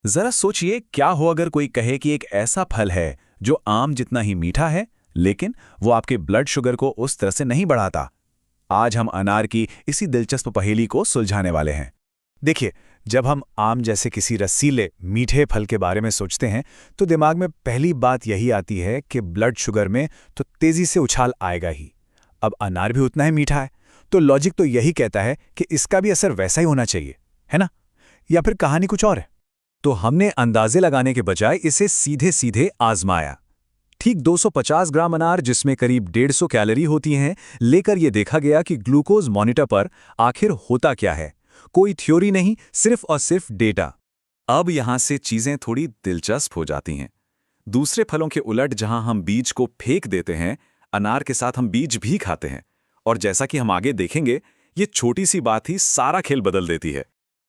जरा सोचिए क्या हो अगर कोई कहे कि एक ऐसा फल है जो आम जितना ही मीठा है, लेकिन वो आपके ब्लड शुगर को उस तरह से नहीं बढ़ाता। आज हम अनार की इसी दिलचस्प पहेली को सुलझाने वाले हैं। देखिए, जब हम आम जैसे किसी रसीले मीठे फल के बारे में सोचते हैं तो दिमाग में पहली बात यही आती है कि ब्लड शुगर में तो तेजी से उछाल आएगा ही। अब अनार भी उतना ही मीठा है, तो लॉजिक तो यही कहता है कि इसका भी असर वैसा ही होना चाहिए, है ना? या फिर कहानी कुछ और है? तो हमने अंदाजे लगाने के बजाय इसे सीधे सीधे आजमाया। ठीक 250 ग्राम अनार, जिसमें करीब 150 कैलोरी होती हैं, लेकर यह देखा गया कि ग्लूकोज मॉनिटर पर आखिर होता क्या है। कोई थ्योरी नहीं, सिर्फ और सिर्फ डेटा। अब यहां से चीजें थोड़ी दिलचस्प हो जाती हैं। दूसरे फलों के उलट जहां हम बीज को फेंक देते हैं, अनार के साथ हम बीज भी खाते हैं। और जैसा कि हम आगे देखेंगे, ये छोटी सी बात ही सारा खेल बदल देती है।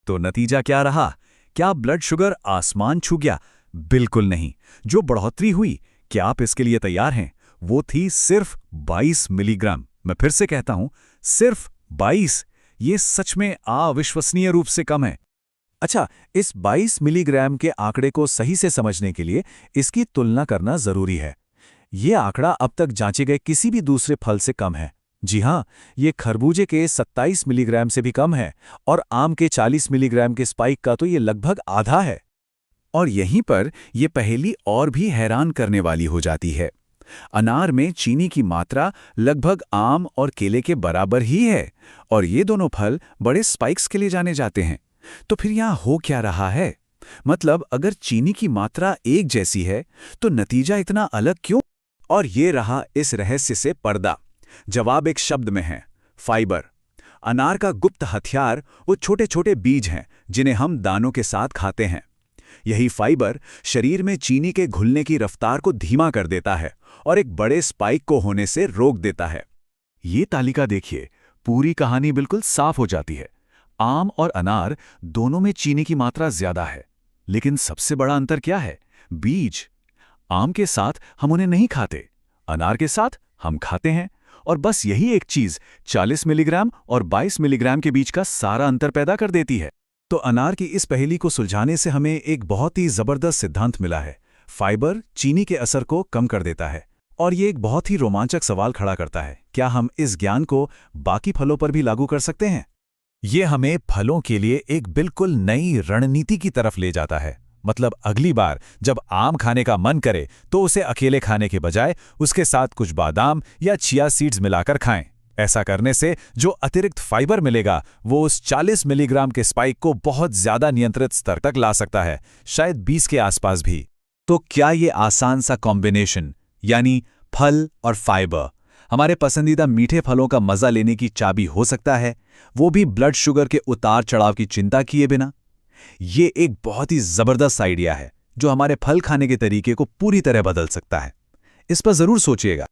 तो नतीजा क्या रहा? क्या ब्लड शुगर आसमान छू गया? बिल्कुल नहीं। जो बढ़ोतरी हुई, क्या आप इसके लिए तैयार हैं? वो थी सिर्फ 22 मिलीग्राम। मैं फिर से कहता हूं, सिर्फ 22। ये सच में अविश्वसनीय रूप से कम है। अच्छा, इस 22 मिलीग्राम के आंकड़े को सही से समझने के लिए इसकी तुलना करना जरूरी है। ये आंकड़ा अब तक जांचे गए किसी भी दूसरे फल से कम है। जी हां, ये खरबूजे के 27 मिलीग्राम से भी कम है, और आम के 40 मिलीग्राम के स्पाइक का तो ये लगभग आधा है। और यहीं पर यह पहेली और भी हैरान करने वाली हो जाती है। अनार में चीनी की मात्रा लगभग आम और केले के बराबर ही है, और ये दोनों फल बड़े स्पाइक्स के लिए जाने जाते हैं। तो फिर यहाँ हो क्या रहा है? मतलब अगर चीनी की मात्रा एक जैसी है, तो नतीजा इतना अलग क्यों? और ये रहा इस रहस्य से पर्दा। जवाब एक शब्द में है: फाइबर। अनार का गुप्त हथियार वो छोटे छोटे बीज हैं जिन्हें हम दानों के साथ खाते हैं। यही फाइबर शरीर में चीनी के घुलने की रफ्तार को धीमा कर देता है और एक बड़े स्पाइक को होने से रोक देता है। ये तालिका देखिए, पूरी कहानी बिल्कुल साफ हो जाती है। आम और अनार दोनों में चीनी की मात्रा ज्यादा है, लेकिन सबसे बड़ा अंतर क्या है? बीज। आम के साथ हम उन्हें नहीं खाते, अनार के साथ हम खाते हैं। और बस यही एक चीज 40 मिलीग्राम और 22 मिलीग्राम के बीच का सारा अंतर पैदा कर देती है। तो अनार की इस पहेली को सुलझाने से हमें एक बहुत ही जबरदस्त सिद्धांत मिला है। फाइबर चीनी के असर को कम कर देता है। और ये एक बहुत ही रोमांचक सवाल खड़ा करता है: क्या हम इस ज्ञान को बाकी फलों पर भी लागू कर सकते हैं? ये हमें फलों के लिए एक बिल्कुल नई रणनीति की तरफ ले जाता है। मतलब अगली बार जब आम खाने का मन करे तो उसे अकेले खाने के बजाय उसके साथ कुछ बादाम या चिया सीड्स मिलाकर खाएं। ऐसा करने से जो अतिरिक्त फाइबर मिलेगा वो उस 40 मिलीग्राम के स्पाइक को बहुत ज्यादा नियंत्रित स्तर तक ला सकता है, शायद 20 के आसपास भी। तो क्या ये आसान सा कॉम्बिनेशन, यानी फल और फाइबर, हमारे पसंदीदा मीठे फलों का मजा लेने की चाबी हो सकता है, वो भी ब्लड शुगर के उतार चढ़ाव की चिंता किए बिना? ये एक बहुत ही जबरदस्त आइडिया है जो हमारे फल खाने के तरीके को पूरी तरह बदल सकता है। इस पर जरूर सोचिएगा।